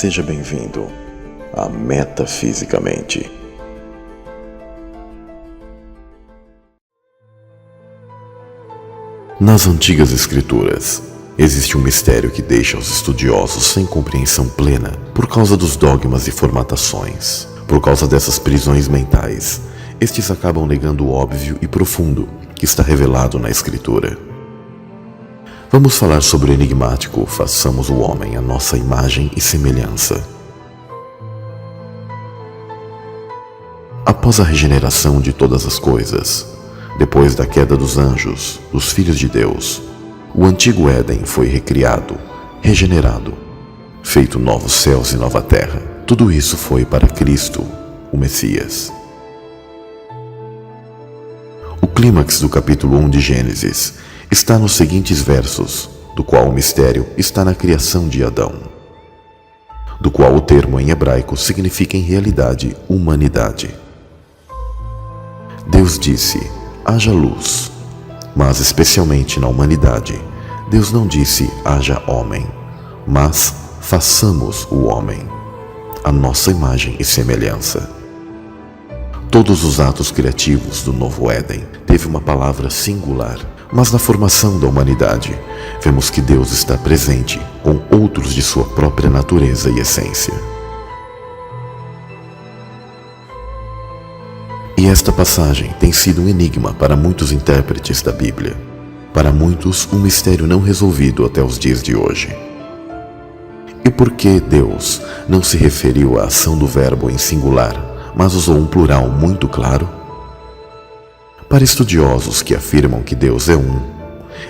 Seja bem-vindo a Metafisicamente. Nas antigas escrituras, existe um mistério que deixa os estudiosos sem compreensão plena por causa dos dogmas e formatações. Por causa dessas prisões mentais, estes acabam negando o óbvio e profundo que está revelado na escritura. Vamos falar sobre o enigmático "façamos o homem à nossa imagem e semelhança". Após a regeneração de todas as coisas, depois da queda dos anjos, dos filhos de Deus, o antigo Éden foi recriado, regenerado, feito novos céus e nova terra. Tudo isso foi para Cristo, o Messias. O clímax do capítulo 1 de Gênesis está nos seguintes versos, do qual o mistério está na criação de Adão, do qual o termo em hebraico significa em realidade humanidade. Deus disse: haja luz, mas especialmente na humanidade, Deus não disse haja homem, mas façamos o homem, a nossa imagem e semelhança. Todos os atos criativos do novo Éden teve uma palavra singular, mas na formação da humanidade, vemos que Deus está presente com outros de sua própria natureza e essência. E esta passagem tem sido um enigma para muitos intérpretes da Bíblia. Para muitos, um mistério não resolvido até os dias de hoje. E por que Deus não se referiu à ação do verbo em singular, mas usou um plural muito claro? Para estudiosos que afirmam que Deus é um,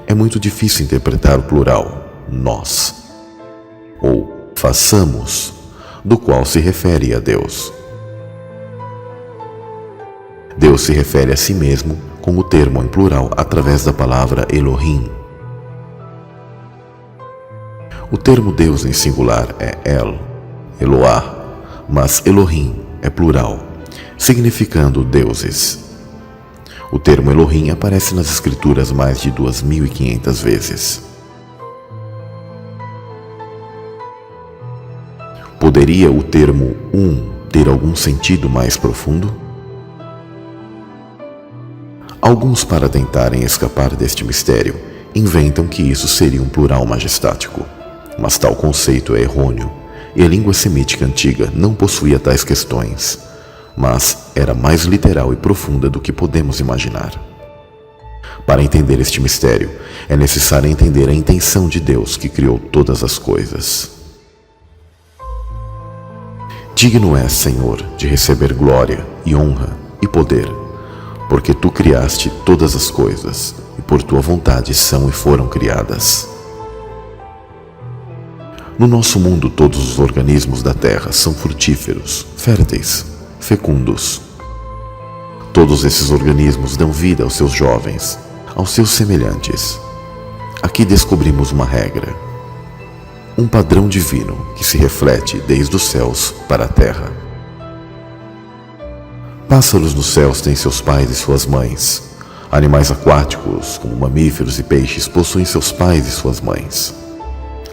é muito difícil interpretar o plural nós, ou façamos, do qual se refere a Deus. Deus se refere a si mesmo com o termo em plural através da palavra Elohim. O termo Deus em singular é El, Eloá, mas Elohim é plural, significando deuses. O termo Elohim aparece nas escrituras mais de 2.500 vezes. Poderia o termo ter algum sentido mais profundo? Alguns, para tentarem escapar deste mistério, inventam que isso seria um plural majestático, mas tal conceito é errôneo e a língua semítica antiga não possuía tais questões, mas era mais literal e profunda do que podemos imaginar. Para entender este mistério, é necessário entender a intenção de Deus que criou todas as coisas. Digno és, Senhor, de receber glória e honra e poder, porque tu criaste todas as coisas, e por tua vontade são e foram criadas. No nosso mundo, todos os organismos da terra são frutíferos, férteis, fecundos. Todos esses organismos dão vida aos seus jovens, aos seus semelhantes. Aqui descobrimos uma regra, um padrão divino que se reflete desde os céus para a terra. Pássaros nos céus têm seus pais e suas mães. Animais aquáticos, como mamíferos e peixes, possuem seus pais e suas mães.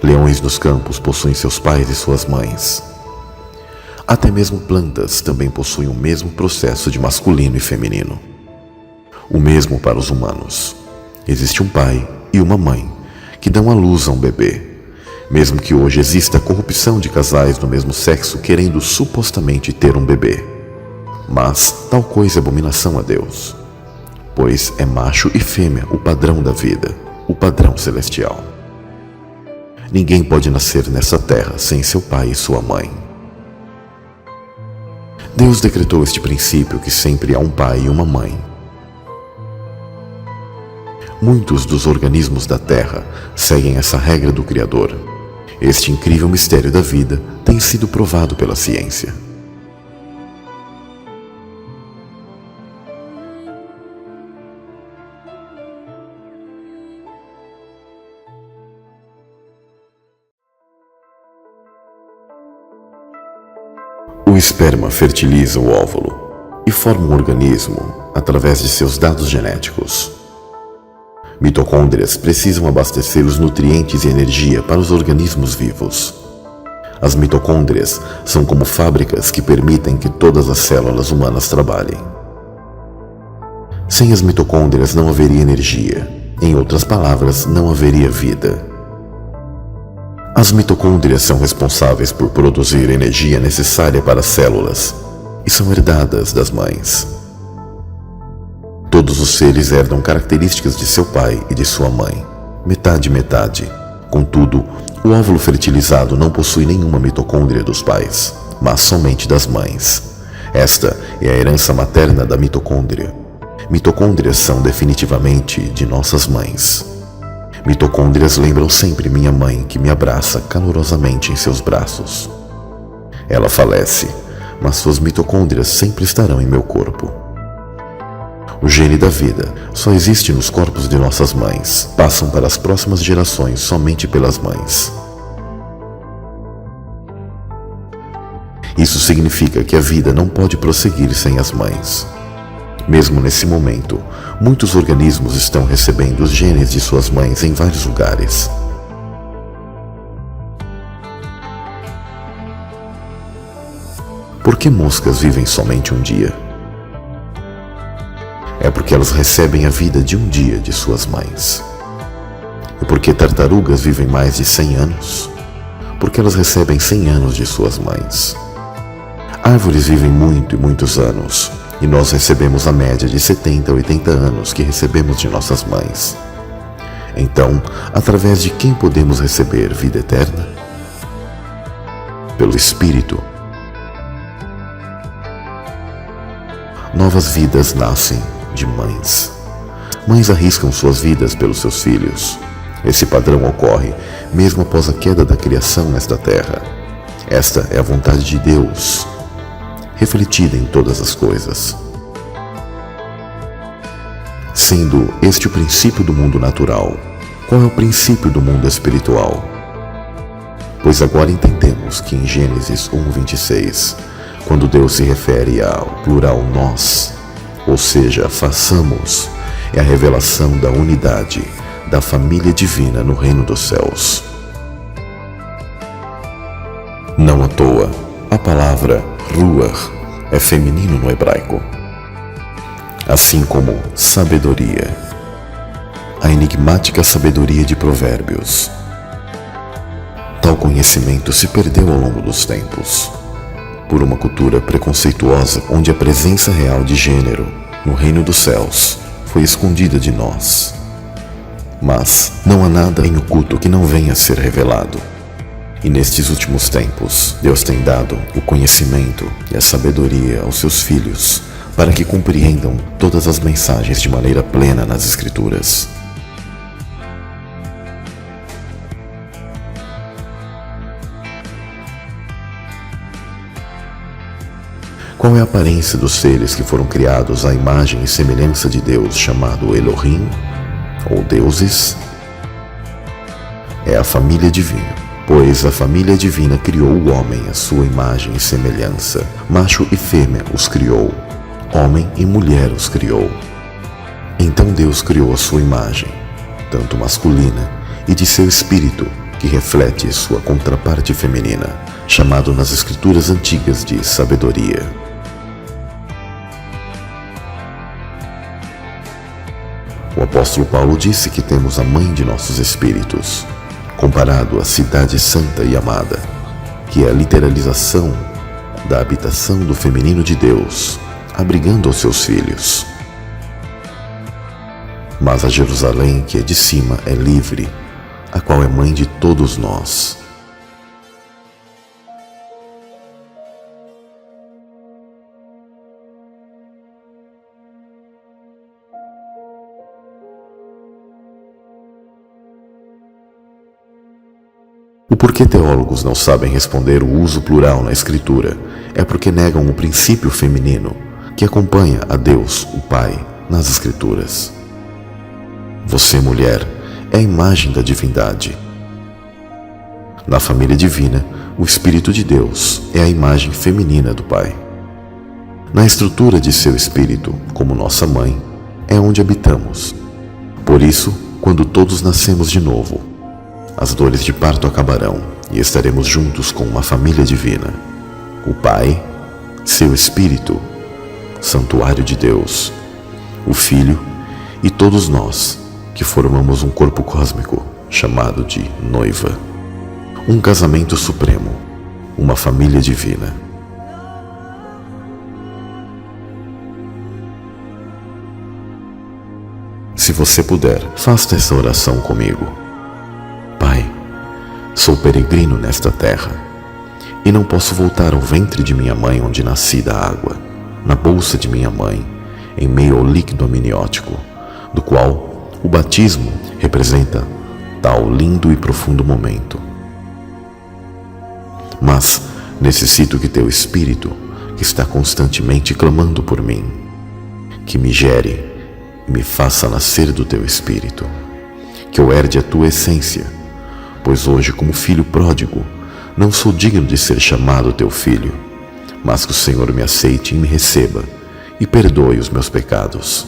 Leões nos campos possuem seus pais e suas mães. Até mesmo plantas também possuem o mesmo processo de masculino e feminino. O mesmo para os humanos. Existe um pai e uma mãe que dão à luz a um bebê. Mesmo que hoje exista a corrupção de casais do mesmo sexo querendo supostamente ter um bebê. Mas tal coisa é abominação a Deus, pois é macho e fêmea o padrão da vida, o padrão celestial. Ninguém pode nascer nessa terra sem seu pai e sua mãe. Deus decretou este princípio que sempre há um pai e uma mãe. Muitos dos organismos da terra seguem essa regra do Criador. Este incrível mistério da vida tem sido provado pela ciência. O esperma fertiliza o óvulo e forma um organismo através de seus dados genéticos. Mitocôndrias precisam abastecer os nutrientes e energia para os organismos vivos. As mitocôndrias são como fábricas que permitem que todas as células humanas trabalhem. Sem as mitocôndrias não haveria energia. Em outras palavras, não haveria vida. As mitocôndrias são responsáveis por produzir a energia necessária para as células e são herdadas das mães. Todos os seres herdam características de seu pai e de sua mãe, metade. Contudo, o óvulo fertilizado não possui nenhuma mitocôndria dos pais, mas somente das mães. Esta é a herança materna da mitocôndria. Mitocôndrias são definitivamente de nossas mães. Mitocôndrias lembram sempre minha mãe, que me abraça calorosamente em seus braços. Ela falece, mas suas mitocôndrias sempre estarão em meu corpo. O gene da vida só existe nos corpos de nossas mães. Passam para as próximas gerações somente pelas mães. Isso significa que a vida não pode prosseguir sem as mães. Mesmo nesse momento, muitos organismos estão recebendo os genes de suas mães em vários lugares. Por que moscas vivem somente um dia? É porque elas recebem a vida de um dia de suas mães. E por que tartarugas vivem mais de 100 anos? Porque elas recebem 100 anos de suas mães. Árvores vivem muito e muitos anos, e nós recebemos a média de 70 a 80 anos que recebemos de nossas mães. Então, através de quem podemos receber vida eterna? Pelo Espírito. Novas vidas nascem de mães. Mães arriscam suas vidas pelos seus filhos. Esse padrão ocorre mesmo após a queda da criação nesta terra. Esta é a vontade de Deus, refletida em todas as coisas. Sendo este o princípio do mundo natural, qual é o princípio do mundo espiritual? Pois agora entendemos que em Gênesis 1:26, quando Deus se refere ao plural nós, ou seja, façamos, é a revelação da unidade da família divina no reino dos céus. Não à toa, a palavra ruach é feminino no hebraico, assim como sabedoria, a enigmática sabedoria de Provérbios. Tal conhecimento se perdeu ao longo dos tempos, por uma cultura preconceituosa onde a presença real de gênero no reino dos céus foi escondida de nós. Mas não há nada em oculto que não venha a ser revelado. E nestes últimos tempos, Deus tem dado o conhecimento e a sabedoria aos seus filhos para que compreendam todas as mensagens de maneira plena nas Escrituras. Qual é a aparência dos seres que foram criados à imagem e semelhança de Deus, chamado Elohim, ou deuses? É a família divina, pois a família divina criou o homem à sua imagem e semelhança. Macho e fêmea os criou, homem e mulher os criou. Então Deus criou a sua imagem, tanto masculina e de seu espírito, que reflete sua contraparte feminina, chamado nas escrituras antigas de sabedoria. O apóstolo Paulo disse que temos a mãe de nossos espíritos, comparado à cidade santa e amada, que é a literalização da habitação do feminino de Deus, abrigando os seus filhos. Mas a Jerusalém, que é de cima, é livre, a qual é mãe de todos nós. O porquê teólogos não sabem responder o uso plural na Escritura é porque negam o princípio feminino que acompanha a Deus, o Pai, nas Escrituras. Você, mulher, é a imagem da divindade. Na família divina, o Espírito de Deus é a imagem feminina do Pai. Na estrutura de seu Espírito, como nossa mãe, é onde habitamos. Por isso, quando todos nascemos de novo, as dores de parto acabarão e estaremos juntos com uma família divina. O Pai, seu Espírito, Santuário de Deus, o Filho e todos nós que formamos um corpo cósmico chamado de noiva. Um casamento supremo, uma família divina. Se você puder, faça essa oração comigo. Pai, sou peregrino nesta terra e não posso voltar ao ventre de minha mãe onde nasci da água, na bolsa de minha mãe, em meio ao líquido amniótico, do qual o batismo representa tal lindo e profundo momento. Mas necessito que teu Espírito, que está constantemente clamando por mim, que me gere e me faça nascer do teu Espírito, que eu herde a tua essência, pois hoje, como filho pródigo, não sou digno de ser chamado teu filho, mas que o Senhor me aceite e me receba e perdoe os meus pecados.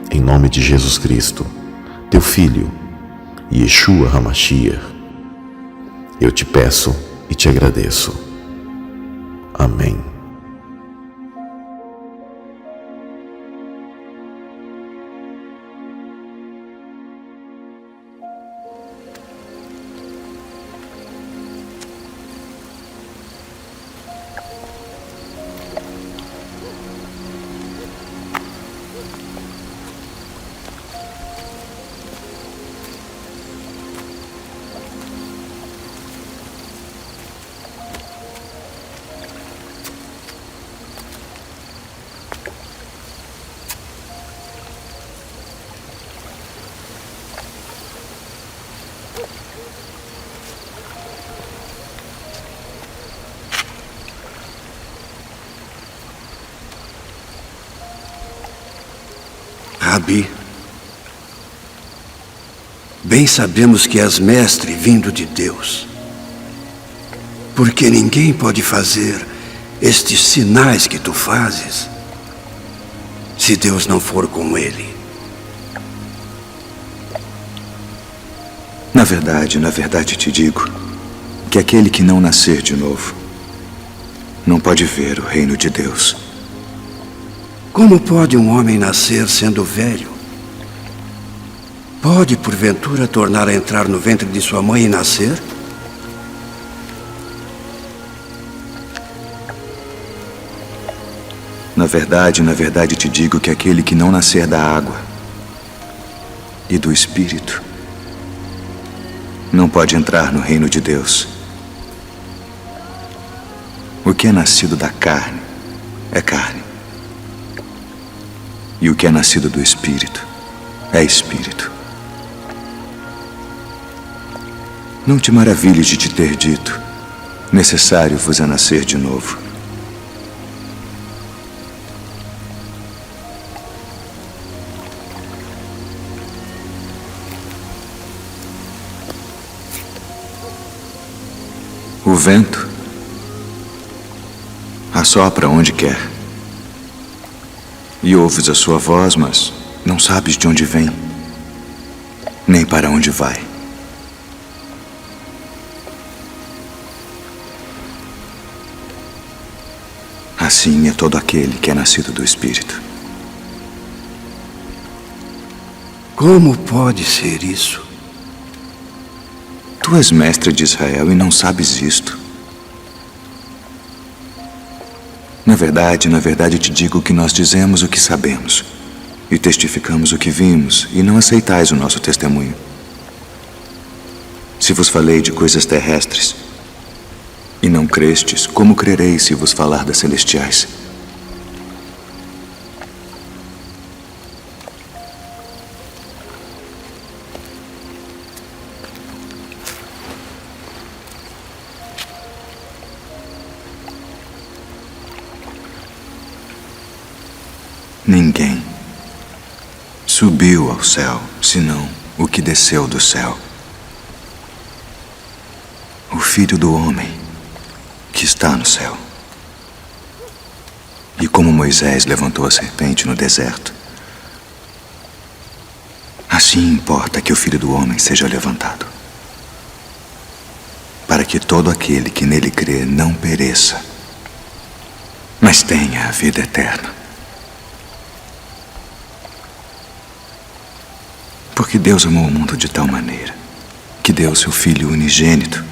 Em nome de Jesus Cristo, teu Filho, Yeshua HaMashiach, eu te peço e te agradeço. Amém. Rabi, bem sabemos que és mestre vindo de Deus, porque ninguém pode fazer estes sinais que tu fazes se Deus não for com ele. Na verdade te digo que aquele que não nascer de novo não pode ver o reino de Deus. Como pode um homem nascer sendo velho? Pode, porventura, tornar a entrar no ventre de sua mãe e nascer? Na verdade te digo que aquele que não nascer da água e do Espírito não pode entrar no reino de Deus. O que é nascido da carne é carne, e o que é nascido do Espírito é Espírito. Não te maravilhes de te ter dito: necessário vos é nascer de novo. O vento assopra onde quer, e ouves a sua voz, mas não sabes de onde vem, nem para onde vai. Assim é todo aquele que é nascido do Espírito. Como pode ser isso? Tu és mestre de Israel e não sabes isto. Na verdade te digo que nós dizemos o que sabemos e testificamos o que vimos, e não aceitais o nosso testemunho. Se vos falei de coisas terrestres e não crestes, como crereis se vos falar das celestiais? Ninguém subiu ao céu, senão o que desceu do céu, o Filho do Homem que está no céu. E como Moisés levantou a serpente no deserto, assim importa que o Filho do Homem seja levantado, para para que todo aquele que nele crê não pereça, mas tenha a vida eterna. Porque Deus amou o mundo de tal maneira que deu o seu Filho unigênito,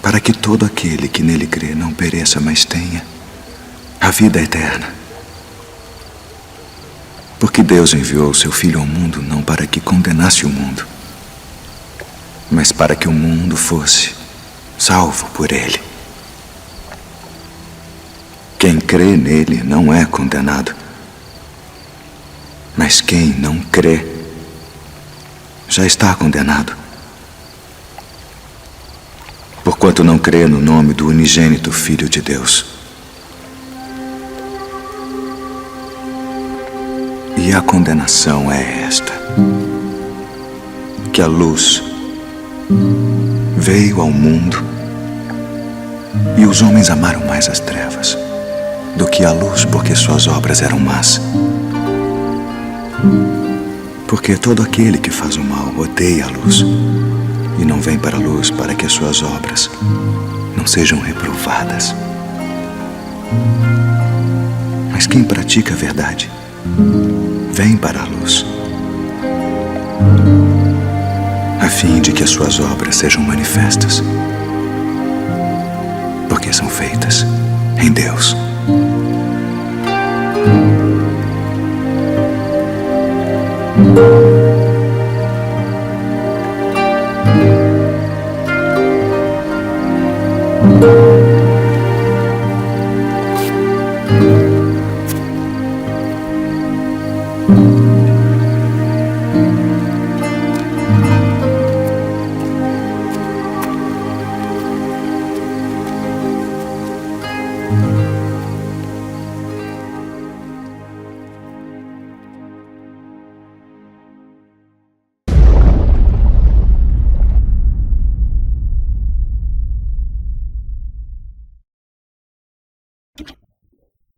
para que todo aquele que nele crê não pereça, mas tenha a vida eterna. Porque Deus enviou o seu Filho ao mundo não para que condenasse o mundo, mas para que o mundo fosse salvo por ele. Quem crê nele não é condenado, mas quem não crê já está condenado, porquanto não crê no nome do unigênito Filho de Deus. E a condenação é esta: que a luz veio ao mundo e os homens amaram mais as trevas do que a luz, porque suas obras eram más. Porque todo aquele que faz o mal odeia a luz e não vem para a luz, para que as suas obras não sejam reprovadas. Mas quem pratica a verdade vem para a luz, a fim de que as suas obras sejam manifestas, porque são feitas em Deus.